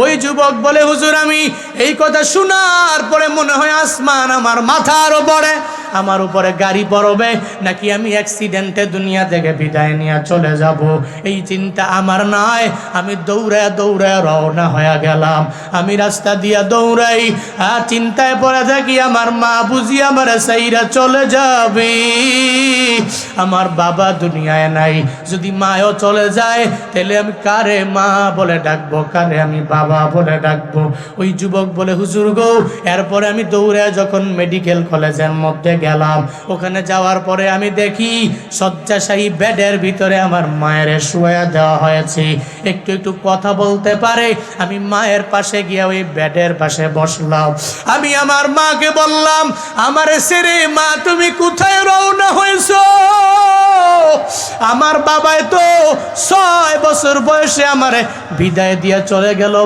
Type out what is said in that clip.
ওই যুবক বলে, হুজুর আমি এই কথা শোনার পরে মনে হয় আসমান আমার মাথার উপরে, আমার উপরে গাড়ি পড়বে, নাকি আমি অ্যাক্সিডেন্টে দুনিয়া থেকে বিদায় নিয়ে চলে যাব, এই চিন্তা আমার নয়। আমি দৌড়ে দৌড়ে রওনা হয়ে গেলাম। আমি রাস্তা দিয়া দৌড়াই আর চিন্তায় পড়ে থাকি, আমার মা বুঝি আমার সাইরা চলে যাবে, আমার বাবা দুনিয়ায় নাই, যদি মাও চলে যায় তাহলে আমি কারে মা বলে ডাকবো, কারে আমি বাবা বলে ডাকবো। ওই যুবক বলে, হুজুর গো, এরপরে আমি দৌড়ে যখন মেডিকেল কলেজের মধ্যে গেলাম, ওখানে যাওয়ার পরে আমি দেখি শয্যাশায়ী বেডের ভিতরে আমার মায়ের শুয়ে দেওয়া হয়েছে, একটু একটু কথা বলতে পারে। আমি মায়ের পাশে গিয়ে ওই বেডের পাশে বসলাম। আমি আমার মাকে বললাম, আমার ছেড়ে মা তুমি কোথায় রওনা হয়েছো? আমার বাবাই তো 6 বছর বয়সে আমারে বিদায় দিয়ে চলে গেল।